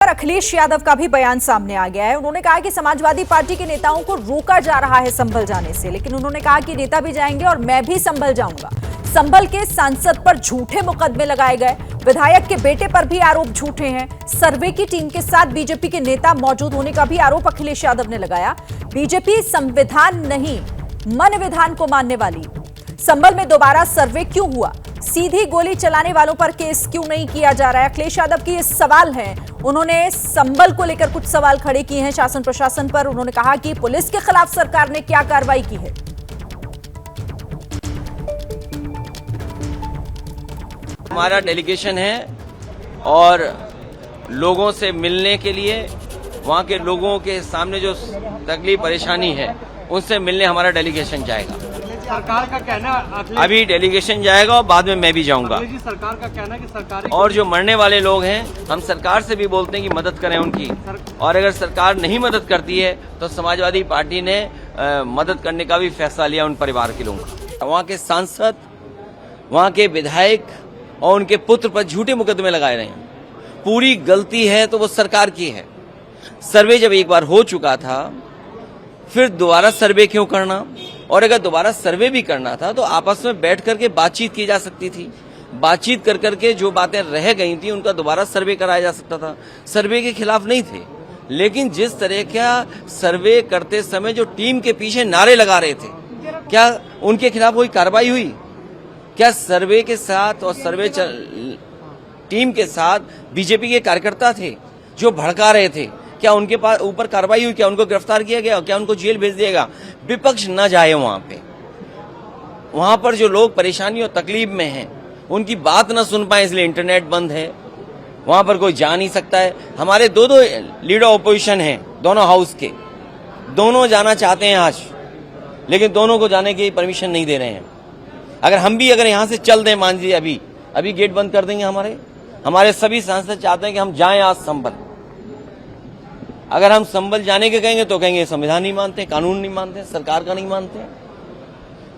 अखिलेश यादव का भी बयान सामने आ गया है। उन्होंने कहा कि समाजवादी पार्टी के नेताओं को रोका जा रहा है संभल जाने से, लेकिन उन्होंने कहा कि नेता भी जाएंगे और मैं भी संभल जाऊंगा। संभल के सांसद पर झूठे मुकदमे लगाए गए, विधायक के बेटे पर भी आरोप झूठे हैं। सर्वे की टीम के साथ बीजेपी के नेता मौजूद होने का भी आरोप अखिलेश यादव ने लगाया। बीजेपी संविधान नहीं मन विधान को मानने वाली। संभल में दोबारा सर्वे क्यों हुआ? सीधी गोली चलाने वालों पर केस क्यों नहीं किया जा रहा है? अखिलेश यादव की ये सवाल है। उन्होंने संभल को लेकर कुछ सवाल खड़े किए हैं शासन प्रशासन पर। उन्होंने कहा कि पुलिस के खिलाफ सरकार ने क्या कार्रवाई की है। हमारा डेलीगेशन है और लोगों से मिलने के लिए, वहां के लोगों के सामने जो तकलीफ परेशानी है उनसे मिलने हमारा डेलीगेशन जाएगा। सरकार का कहना अभी डेलीगेशन जाएगा और बाद में मैं भी जाऊंगा। सरकार का कहना कि सरकार और जो मरने वाले लोग हैं, हम सरकार से भी बोलते हैं कि मदद करें उनकी, और अगर सरकार नहीं मदद करती है तो समाजवादी पार्टी ने मदद करने का भी फैसला लिया उन परिवार के लोगों का। वहाँ के सांसद, वहाँ के विधायक और उनके पुत्र पर झूठे मुकदमे लगाए रहे हैं। पूरी गलती है तो वो सरकार की है। सर्वे जब एक बार हो चुका था, फिर दोबारा सर्वे क्यों करना? और अगर दोबारा सर्वे भी करना था तो आपस में बैठ करके बातचीत की जा सकती थी। बातचीत कर करके जो बातें रह गई थी उनका दोबारा सर्वे कराया जा सकता था। सर्वे के खिलाफ नहीं थे, लेकिन जिस तरह का सर्वे करते समय जो टीम के पीछे नारे लगा रहे थे, क्या उनके खिलाफ कोई कार्रवाई हुई? क्या सर्वे के साथ और सर्वे टीम के साथ बीजेपी के कार्यकर्ता थे जो भड़का रहे थे? क्या उनके पास ऊपर कार्रवाई हुई? क्या उनको गिरफ्तार किया गया? क्या उनको जेल भेज दिएगा? विपक्ष न जाए वहां पे। वहां पर जो लोग परेशानी और तकलीफ में हैं उनकी बात न सुन पाए, इसलिए इंटरनेट बंद है। वहां पर कोई जा नहीं सकता है। हमारे दो लीडर ऑपोजिशन हैं, दोनों हाउस के, दोनों जाना चाहते हैं आज, लेकिन दोनों को जाने की परमिशन नहीं दे रहे हैं। अगर हम भी यहां से चल दें, मान लीजिए अभी गेट बंद कर देंगे, हमारे सभी सांसद चाहते हैं कि हम जाएं आज संभल। अगर हम संभल जाने के कहेंगे तो कहेंगे संविधान नहीं मानते, कानून नहीं मानते, सरकार का नहीं मानते।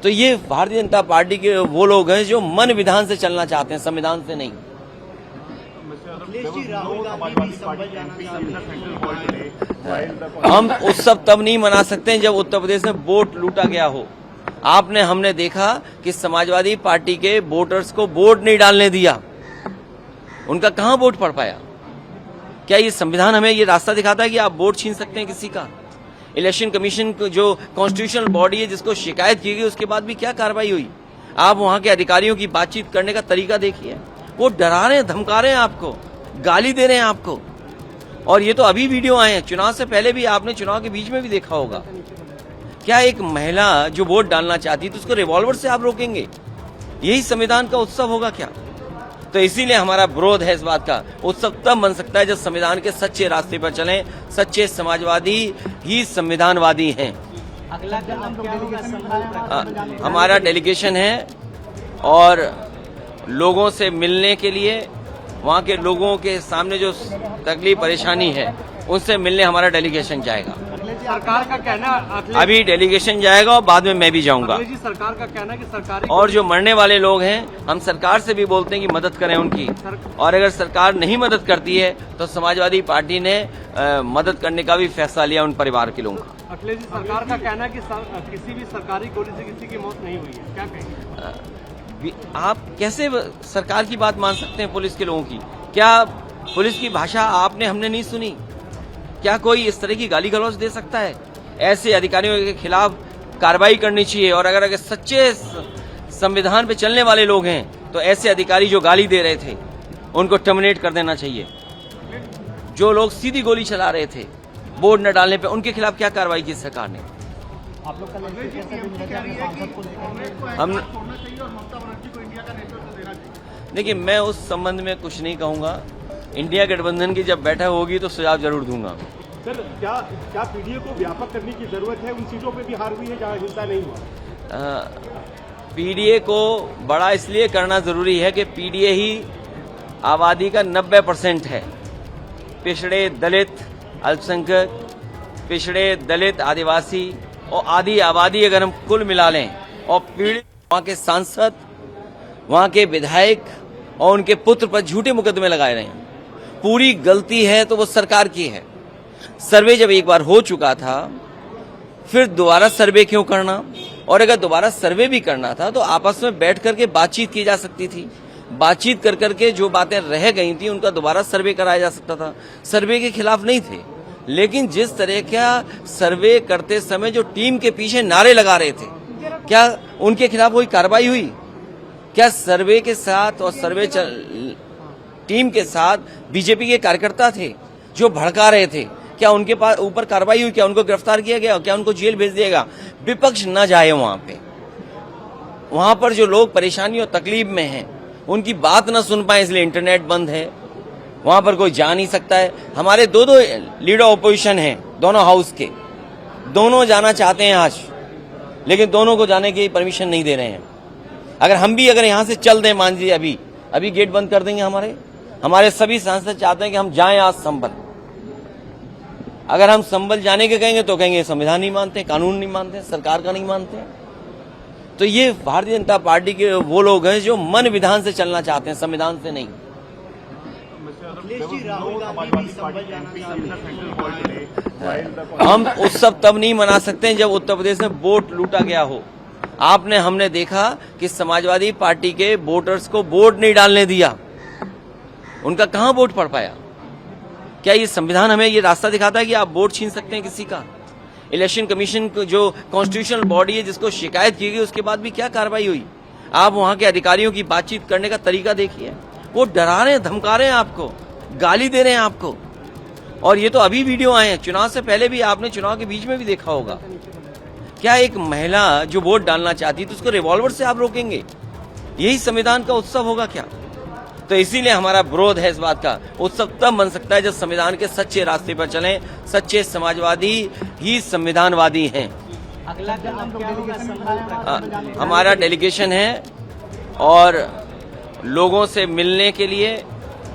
तो ये भारतीय जनता पार्टी के वो लोग हैं जो मन विधान से चलना चाहते हैं, संविधान से नहीं। हम उत्सव तब नहीं मना सकते जब उत्तर प्रदेश में वोट लूटा गया हो। हमने देखा कि समाजवादी पार्टी के वोटर्स को वोट नहीं डालने दिया, उनका कहां वोट पड़ पाया? क्या ये संविधान हमें ये रास्ता दिखाता है कि आप वोट छीन सकते हैं किसी का? इलेक्शन कमीशन जो कॉन्स्टिट्यूशनल बॉडी है जिसको शिकायत की गई, उसके बाद भी क्या कार्रवाई हुई? आप वहां के अधिकारियों की बातचीत करने का तरीका देखिए। वो डरा रहे हैं, धमका रहे हैं आपको, गाली दे रहे हैं आपको। और ये तो अभी वीडियो आए हैं, चुनाव से पहले भी आपने चुनाव के बीच में भी देखा होगा। क्या एक महिला जो वोट डालना चाहती है तो उसको रिवॉल्वर से आप रोकेंगे? यही संविधान का उत्सव होगा क्या? तो इसीलिए हमारा विरोध है इस बात का। उत्सव तब बन सकता है जब संविधान के सच्चे रास्ते पर चलें। सच्चे समाजवादी ही संविधानवादी हैं। हमारा डेलीगेशन है और लोगों से मिलने के लिए, वहां के लोगों के सामने जो तकलीफ परेशानी है उनसे मिलने हमारा डेलीगेशन जाएगा। सरकार का कहना अभी डेलीगेशन जाएगा और बाद में मैं भी जाऊंगा। सरकार का कहना कि सरकार और जो मरने वाले लोग हैं, हम सरकार से भी बोलते हैं कि मदद करें उनकी, और अगर सरकार नहीं मदद करती है तो समाजवादी पार्टी ने मदद करने का भी फैसला लिया उन परिवार के लोगों का। अखिलेश जी, सरकार का कहना कि किसी भी सरकारी गोली से किसी की मौत नहीं हुई है, क्या कहेंगे? आप कैसे सरकार की बात मान सकते हैं पुलिस के लोगों की? क्या पुलिस की भाषा हमने नहीं सुनी? क्या कोई इस तरह की गाली गलौज दे सकता है? ऐसे अधिकारियों के खिलाफ कार्रवाई करनी चाहिए। और अगर सच्चे संविधान पे चलने वाले लोग हैं तो ऐसे अधिकारी जो गाली दे रहे थे उनको टर्मिनेट कर देना चाहिए। जो लोग सीधी गोली चला रहे थे वोट न डालने पे, उनके खिलाफ क्या कार्रवाई की सरकार ने? आप लोग देखिए, मैं उस संबंध में कुछ नहीं कहूंगा। इंडिया गठबंधन की जब बैठक होगी तो सुझाव जरूर दूंगा। सर, क्या पीडीए को व्यापक करने की जरूरत है? उन सीटों पे भी हार हुई है जहां हिंसा नहीं हुआ। पीडीए को बड़ा इसलिए करना जरूरी है कि पीडीए ही आबादी का 90% है। पिछड़े, दलित, अल्पसंख्यक, पिछड़े, दलित, आदिवासी और आधी आबादी अगर हम कुल मिला लें, और पीड़ित वहाँ के सांसद, वहाँ के विधायक और उनके पुत्र पर झूठे मुकदमे लगाए रहे हैं। पूरी गलती है तो वो सरकार की है। सर्वे जब एक बार हो चुका था, फिर दोबारा सर्वे क्यों करना? और अगर दोबारा सर्वे भी करना था तो आपस में बैठ करके बातचीत की जा सकती थी। बातचीत कर करके जो बातें रह गई थी उनका दोबारा सर्वे कराया जा सकता था। सर्वे के खिलाफ नहीं थे, लेकिन जिस तरह का सर्वे करते समय जो टीम के पीछे नारे लगा रहे थे, क्या उनके खिलाफ कोई कार्रवाई हुई? क्या सर्वे के साथ और सर्वे टीम के साथ बीजेपी के कार्यकर्ता थे जो भड़का रहे थे? क्या उनके पास ऊपर कार्रवाई हुई? क्या उनको गिरफ्तार किया गया? क्या उनको जेल भेज दिया गया? विपक्ष न जाए वहां पे। वहां पर जो लोग परेशानी और तकलीफ में हैं उनकी बात न सुन पाए, इसलिए इंटरनेट बंद है। वहां पर कोई जा नहीं सकता है। हमारे दो लीडर ऑपोजिशन हैं, दोनों हाउस के, दोनों जाना चाहते हैं आज, लेकिन दोनों को जाने की परमिशन नहीं दे रहे हैं। अगर यहां से चल दें, मान लीजिए अभी गेट बंद कर देंगे, हमारे सभी सांसद चाहते हैं कि हम जाएं आज संभल। अगर हम संभल जाने के कहेंगे तो कहेंगे संविधान नहीं मानते, कानून नहीं मानते, सरकार का नहीं मानते। तो ये भारतीय जनता पार्टी के वो लोग हैं जो मन विधान से चलना चाहते हैं, संविधान से नहीं। हम उत्सव तब नहीं मना सकते हैं जब उत्तर प्रदेश में वोट लूटा गया हो। हमने देखा कि समाजवादी पार्टी के वोटर्स को वोट नहीं डालने दिया, उनका कहां वोट पड़ पाया? क्या ये संविधान हमें ये रास्ता दिखाता है कि आप वोट छीन सकते हैं किसी का? इलेक्शन कमीशन जो कॉन्स्टिट्यूशनल बॉडी है जिसको शिकायत की गई, उसके बाद भी क्या कार्रवाई हुई? आप वहां के अधिकारियों की बातचीत करने का तरीका देखिए। वो डरा रहे हैं, धमका रहे हैं आपको, गाली दे रहे हैं आपको। और ये तो अभी वीडियो आए हैं, चुनाव से पहले भी आपने चुनाव के बीच में भी देखा होगा। क्या एक महिला जो वोट डालना चाहती है तो उसको रिवॉल्वर से आप रोकेंगे? यही संविधान का उत्सव होगा क्या? तो इसीलिए हमारा विरोध है इस बात का। उत्सव तब बन सकता है जब संविधान के सच्चे रास्ते पर चलें। सच्चे समाजवादी ही संविधानवादी हैं। हमारा डेलीगेशन है और लोगों से मिलने के लिए,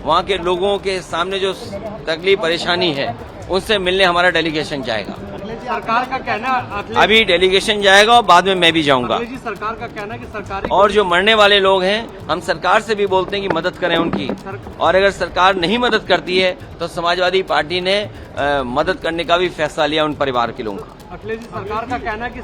वहाँ के लोगों के सामने जो तकलीफ परेशानी है उनसे मिलने हमारा डेलीगेशन जाएगा। सरकार का कहना, अभी डेलीगेशन जाएगा और बाद में मैं भी जाऊंगा। सरकार का कहना है कि सरकार और जो मरने वाले लोग हैं, हम सरकार से भी बोलते हैं कि मदद करें उनकी। और अगर सरकार नहीं मदद करती है तो समाजवादी पार्टी ने मदद करने का भी फैसला लिया उन परिवार के लोगों का। अखिलेश जी, सरकार का कहना है कि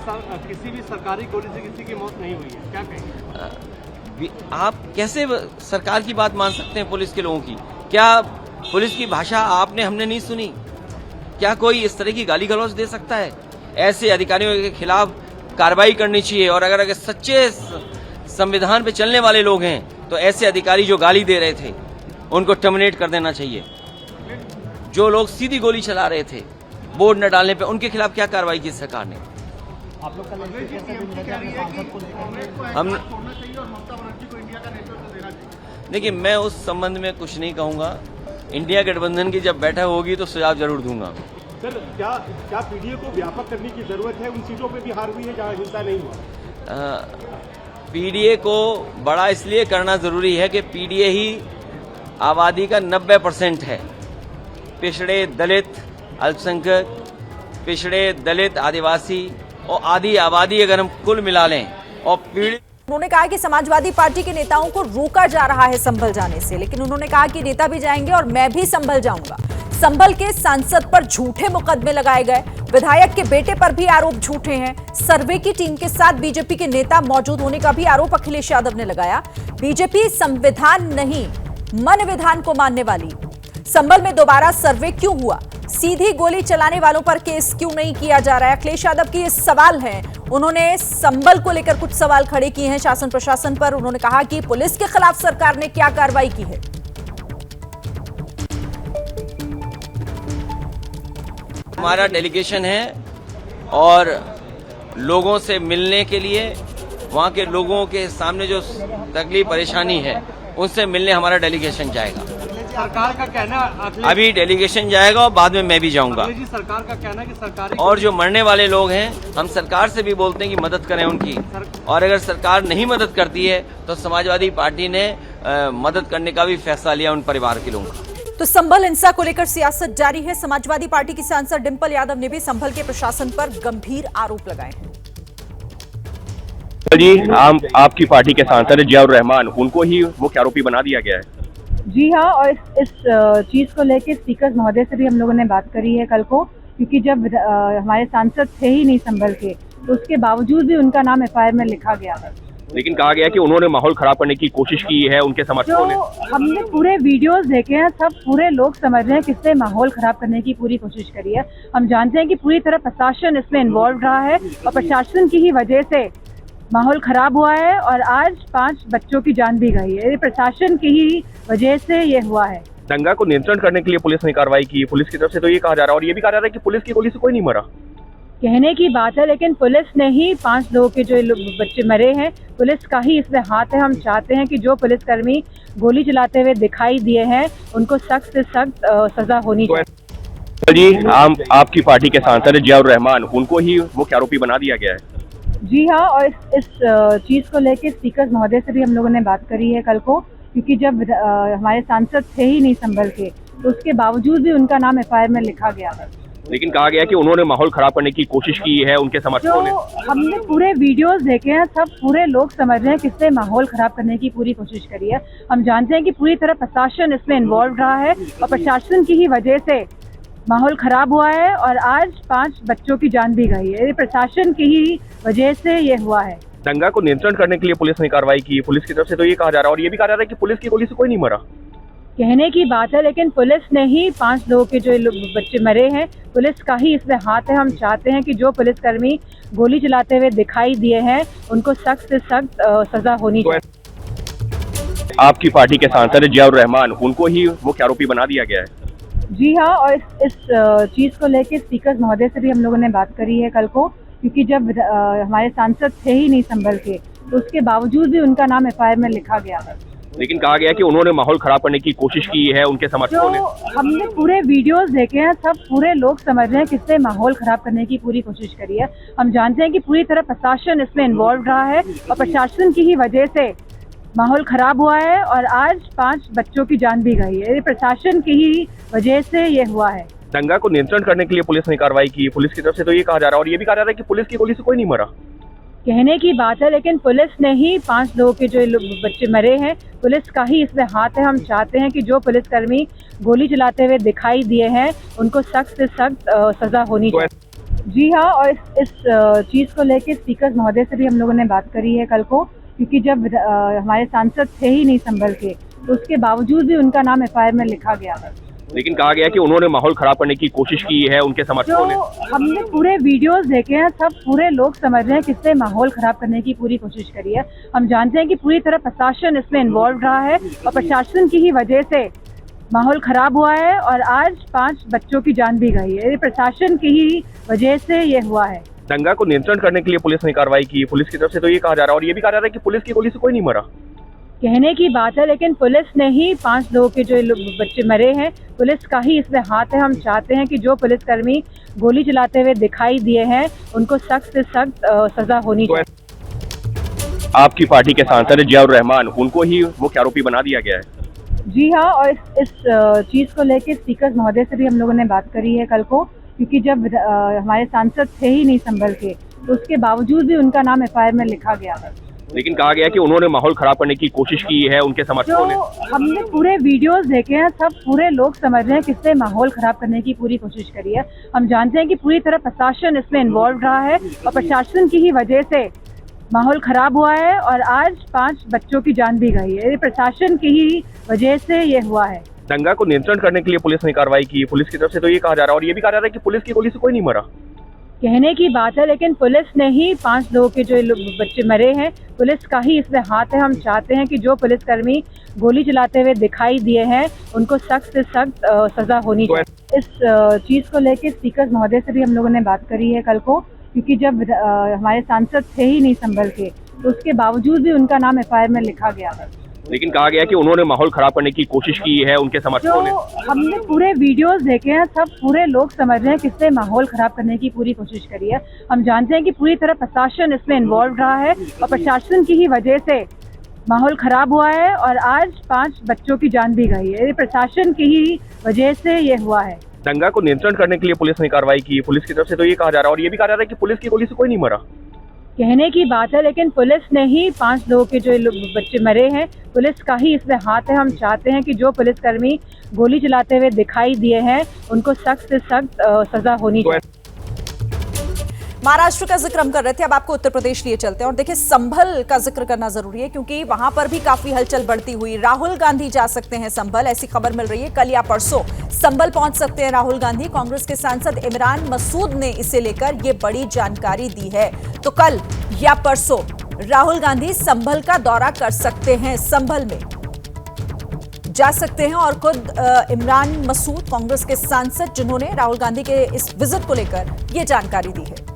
किसी भी सरकारी गोली से किसी की मौत नहीं हुई है, क्या कहेंगे? आप कैसे सरकार की बात मान सकते हैं पुलिस के लोगों की? क्या पुलिस की भाषा हमने नहीं सुनी? क्या कोई इस तरह की गाली गलौज दे सकता है? ऐसे अधिकारियों के खिलाफ कार्रवाई करनी चाहिए। और अगर सच्चे संविधान पे चलने वाले लोग हैं तो ऐसे अधिकारी जो गाली दे रहे थे उनको टर्मिनेट कर देना चाहिए। जो लोग सीधी गोली चला रहे थे वोट न डालने पे, उनके खिलाफ क्या कार्रवाई की सरकार ने? आप लोग देखिए, मैं उस संबंध में कुछ नहीं कहूंगा। इंडिया गठबंधन की जब बैठक होगी तो सुझाव जरूर दूंगा। सर, क्या पीडीए को व्यापक करने की जरूरत है? उन सीटों पे भी हार हुई है जहां हिंसा नहीं हुआ। पीडीए को बड़ा इसलिए करना जरूरी है कि पीडीए ही आबादी का 90% है। पिछड़े, दलित, अल्पसंख्यक, पिछड़े, दलित, आदिवासी और आधी आबादी अगर हम कुल मिला लें और पीड़ित। उन्होंने कहा कि समाजवादी पार्टी के नेताओं को रोका जा रहा है संभल जाने से, लेकिन उन्होंने कहा कि नेता भी जाएंगे और मैं भी संभल जाऊंगा। संभल के सांसद पर झूठे मुकदमे लगाए गए, विधायक के बेटे पर भी आरोप झूठे हैं। सर्वे की टीम के साथ बीजेपी के नेता मौजूद होने का भी आरोप अखिलेश यादव ने लगाया। बीजेपी संविधान नहीं, मन विधान को मानने वाली। संभल में दोबारा सर्वे क्यों हुआ? सीधी गोली चलाने वालों पर केस क्यों नहीं किया जा रहा है? अखिलेश यादव के ये सवाल हैं। उन्होंने संभल को लेकर कुछ सवाल खड़े किए हैं शासन प्रशासन पर। उन्होंने कहा कि पुलिस के खिलाफ सरकार ने क्या कार्रवाई की है। हमारा डेलीगेशन है और लोगों से मिलने के लिए, वहाँ के लोगों के सामने जो तकलीफ परेशानी है उनसे मिलने हमारा डेलीगेशन जाएगा। सरकार का कहना, अभी डेलीगेशन जाएगा और बाद में मैं भी जाऊंगा। सरकार का कहना है कि सरकारी और जो मरने वाले लोग हैं, हम सरकार से भी बोलते हैं कि मदद करें उनकी। और अगर सरकार नहीं मदद करती है तो समाजवादी पार्टी ने मदद करने का भी फैसला लिया उन परिवार के लोगों का। तो संभल हिंसा को लेकर सियासत जारी है। समाजवादी पार्टी की सांसद डिंपल यादव ने भी संभल के प्रशासन पर गंभीर आरोप लगाए हैं। जी, आपकी पार्टी के सांसद जियाउर रहमान, उनको ही मुख्य आरोपी बना दिया गया है। जी हाँ, और इस चीज़ को लेके स्पीकर महोदय से भी हम लोगों ने बात करी है कल को, क्योंकि जब हमारे सांसद थे ही नहीं संभल के, तो उसके बावजूद भी उनका नाम एफआईआर में लिखा गया है। लेकिन कहा गया कि उन्होंने माहौल खराब करने की कोशिश की है, उनके समर्थकों ने। हमने पूरे वीडियोस देखे हैं, सब पूरे लोग समझ रहे हैं किसने माहौल खराब करने की पूरी कोशिश करी है। हम जानते हैं कि पूरी तरह प्रशासन इसमें इन्वॉल्व रहा है और प्रशासन की ही वजह से माहौल खराब हुआ है और आज 5 बच्चों की जान भी गई है। ये प्रशासन की ही वजह से ये हुआ है। दंगा को नियंत्रण करने के लिए पुलिस ने कार्रवाई की। पुलिस की तरफ से तो ये कहा जा रहा है और ये भी कहा जा रहा है कि पुलिस की गोली से कोई नहीं मरा। कहने की बात है, लेकिन पुलिस ने ही 5 लोगों के जो बच्चे मरे हैं, पुलिस का ही इसमें हाथ है। हम चाहते हैं कि जो पुलिसकर्मी गोली चलाते हुए दिखाई दिए हैं, उनको सख्त से सख्त सजा होनी चाहिए। जी, आपकी पार्टी के सांसद जियाउर रहमान, उनको ही मुख्य आरोपी बना दिया गया है। जी हाँ, और इस चीज़ को लेके स्पीकर महोदय से भी हम लोगों ने बात करी है कल को, क्योंकि जब हमारे सांसद थे ही नहीं संभल के, तो उसके बावजूद भी उनका नाम एफआईआर में लिखा गया है। लेकिन कहा गया कि उन्होंने माहौल खराब करने की कोशिश की है, उनके समर्थकों ने। हमने पूरे वीडियोस देखे हैं, सब पूरे लोग समझ रहे हैं किसने माहौल खराब करने की पूरी कोशिश करी है। हम जानते हैं कि पूरी तरह प्रशासन इसमें इन्वॉल्व रहा है और प्रशासन की ही वजह से माहौल खराब हुआ है और आज 5 बच्चों की जान भी गई है। ये प्रशासन की ही वजह से ये हुआ है। दंगा को नियंत्रण करने के लिए पुलिस ने कार्रवाई की। पुलिस की तरफ से तो ये कहा जा रहा है और ये भी कहा जा रहा है कि पुलिस की गोली से कोई नहीं मरा। कहने की बात है, लेकिन पुलिस ने ही 5 लोगों के जो बच्चे मरे हैं, पुलिस का ही इसमें हाथ है। हम चाहते हैं कि जो पुलिसकर्मी गोली चलाते हुए दिखाई दिए हैं, उनको सख्त से सख्त सजा होनी चाहिए। आपकी पार्टी के सांसद जियाउर रहमान, उनको ही मुख्य आरोपी बना दिया गया है। जी हाँ, और इस चीज़ को लेके स्पीकर महोदय से भी हम लोगों ने बात करी है कल को, क्योंकि जब हमारे सांसद थे ही नहीं संभल के, तो उसके बावजूद भी उनका नाम एफआईआर में लिखा गया है। लेकिन कहा गया कि उन्होंने माहौल खराब करने की कोशिश की है, उनके समर्थकों ने। हमने पूरे वीडियोस देखे हैं, सब पूरे लोग समझ रहे हैं किसने माहौल खराब करने की पूरी कोशिश करी है। हम जानते हैं कि पूरी तरह प्रशासन इसमें इन्वॉल्व रहा है और प्रशासन की ही वजह से माहौल खराब हुआ है और आज 5 बच्चों की जान भी गई है। ये प्रशासन की ही वजह से ये हुआ है। दंगा को नियंत्रण करने के लिए पुलिस ने कार्रवाई की। पुलिस की तरफ से तो ये कहा जा रहा है और ये भी कहा जा रहा है कि पुलिस की गोली से कोई नहीं मरा। कहने की बात है, लेकिन पुलिस ने ही 5 लोगों के जो बच्चे मरे हैं, पुलिस का ही इसमें हाथ है। हम चाहते हैं कि जो पुलिसकर्मी गोली चलाते हुए दिखाई दिए हैं, उनको सख्त से सख्त सजा होनी चाहिए। जी हाँ, और इस चीज़ को लेके स्पीकर महोदय से भी हम लोगों ने बात करी है कल को, क्योंकि जब हमारे सांसद थे ही नहीं संभल के, तो उसके बावजूद भी उनका नाम एफआईआर में लिखा गया है। लेकिन कहा गया कि उन्होंने माहौल खराब करने की कोशिश की है, उनके समर्थकों ने। हमने पूरे वीडियोस देखे हैं, सब पूरे लोग समझ रहे हैं किसने माहौल खराब करने की पूरी कोशिश करी है। हम जानते हैं कि पूरी तरह प्रशासन इसमें इन्वॉल्व रहा है और प्रशासन की ही वजह से माहौल खराब हुआ है और आज 5 बच्चों की जान भी गई है। ये प्रशासन की ही वजह से ये हुआ है। दंगा को नियंत्रण करने के लिए पुलिस ने कार्रवाई की। पुलिस की तरफ से तो ये कहा जा रहा है और ये भी कहा जा रहा है कि पुलिस की गोली से कोई नहीं मरा। कहने की बात है, लेकिन पुलिस ने ही 5 लोगों के जो बच्चे मरे हैं, पुलिस का ही इसमें हाथ है। हम चाहते हैं कि जो पुलिसकर्मी गोली चलाते हुए दिखाई दिए हैं, उनको सख्त से सख्त सजा होनी चाहिए। आपकी पार्टी के सांसद जियाउर रहमान, उनको ही मुख्य आरोपी बना दिया गया है। जी हाँ, और इस चीज़ को लेके स्पीकर महोदय से भी हम लोगों ने बात करी है कल को, क्योंकि जब हमारे सांसद थे ही नहीं संभल के, तो उसके बावजूद भी उनका नाम एफआईआर में लिखा गया है। लेकिन कहा गया कि उन्होंने माहौल खराब करने की कोशिश की है, उनके समर्थकों ने। हमने पूरे वीडियोस देखे हैं, सब पूरे लोग समझ रहे हैं किसने माहौल खराब करने की पूरी कोशिश करी है। हम जानते हैं कि पूरी तरह प्रशासन इसमें इन्वॉल्व रहा है और प्रशासन की ही वजह से माहौल खराब हुआ है और आज 5 बच्चों की जान भी गई है। ये प्रशासन की ही वजह से ये हुआ है। दंगा को नियंत्रण करने के लिए पुलिस ने कार्रवाई की। पुलिस की तरफ से तो ये कहा जा रहा है और ये भी कहा जा रहा है कि पुलिस की गोली से कोई नहीं मरा। कहने की बात है, लेकिन पुलिस ने ही 5 लोगों के जो बच्चे मरे हैं, पुलिस का ही इसमें हाथ है। हम चाहते हैं कि जो पुलिसकर्मी गोली चलाते हुए दिखाई दिए हैं, उनको सख्त से सख्त सजा होनी चाहिए। इस चीज़ को लेके स्पीकर महोदय से भी हम लोगों ने बात करी है कल को, क्योंकि जब हमारे सांसद थे ही नहीं संभल के, तो उसके बावजूद भी उनका नाम एफआईआर में लिखा गया है। लेकिन कहा गया कि उन्होंने माहौल खराब करने की कोशिश की है, उनके समर्थकों ने। हमने पूरे वीडियोस देखे हैं, सब पूरे लोग समझ रहे हैं किसने माहौल खराब करने की पूरी कोशिश करी है। हम जानते हैं कि पूरी तरह प्रशासन इसमें इन्वॉल्व रहा है और प्रशासन की ही वजह से माहौल खराब हुआ है और आज 5 बच्चों की जान भी गई है। ये प्रशासन की ही वजह से ये हुआ है। दंगा को नियंत्रण करने के लिए पुलिस ने कार्रवाई की। पुलिस की तरफ से तो ये कहा जा रहा है और ये भी कहा जा रहा है कि पुलिस की गोली से कोई नहीं मरा। कहने की बात है, लेकिन पुलिस ने ही 5 लोगों के जो बच्चे मरे हैं, पुलिस का ही इसमें हाथ है। हम चाहते हैं कि जो पुलिसकर्मी गोली चलाते हुए दिखाई दिए हैं उनको सख्त से सख्त सजा होनी चाहिए। महाराष्ट्र का जिक्र हम कर रहे थे, अब आपको उत्तर प्रदेश लिए चलते हैं और देखिए संभल का जिक्र करना जरूरी है क्योंकि वहां पर भी काफी हलचल बढ़ती हुई। राहुल गांधी जा सकते हैं संभल, ऐसी खबर मिल रही है। कल या परसों संभल पहुंच सकते हैं राहुल गांधी। कांग्रेस के सांसद इमरान मसूद ने इसे लेकर ये बड़ी जानकारी दी है। तो कल या परसों राहुल गांधी संभल का दौरा कर सकते हैं, संभल में जा सकते हैं और खुद इमरान मसूद कांग्रेस के सांसद जिन्होंने राहुल गांधी के इस विजिट को लेकर ये जानकारी दी है।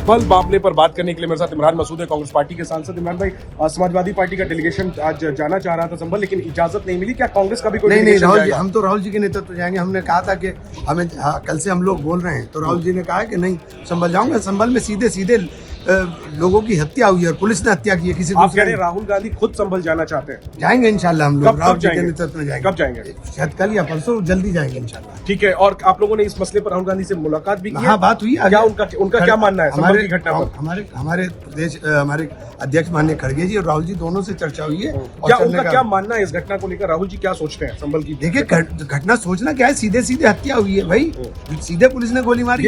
बल मामले पर बात करने के लिए मेरे साथ इमरान मसूद है, कांग्रेस पार्टी के सांसद। इमरान भाई, समाजवादी पार्टी का डेलीगेशन आज जाना चाह रहा था संभल, लेकिन इजाजत नहीं मिली। क्या कांग्रेस का भी कोई नहीं डेलीगेशन राहुल जी, जाएगा? हम तो राहुल जी के नेतृत्व जाएंगे। हमने कहा था कि हमें कल से हम लोग बोल रहे हैं, तो राहुल जी ने कहा है कि नहीं संभल जाऊंगा। संभल में सीधे सीधे लोगों की हत्या हुई है और पुलिस ने हत्या की है। किसी आप कह रहे हैं राहुल गांधी खुद संभल जाना चाहते हैं? जाएंगे इंशाल्लाह हम लोग, कब राहुल जी के जाएंगे? नेतृत्व में जाएंगे। कब जाएंगे? शायद कल या परसों, जल्दी जाएंगे इंशाल्लाह। ठीक है। और आप लोगों ने इस मसले पर राहुल गांधी से मुलाकात भी की है? हाँ, बात हुई। क्या उनका क्या मानना है संभल की घटना पर? हमारे प्रदेश हमारे अध्यक्ष माननीय खड़गे जी और राहुल जी दोनों से चर्चा हुई है। क्या उनका क्या मानना है इस घटना को लेकर? राहुल जी क्या सोचते हैं संभल की? देखिए, घटना सोचना क्या है, सीधे सीधे हत्या हुई है भाई, सीधे पुलिस ने गोली मारी है।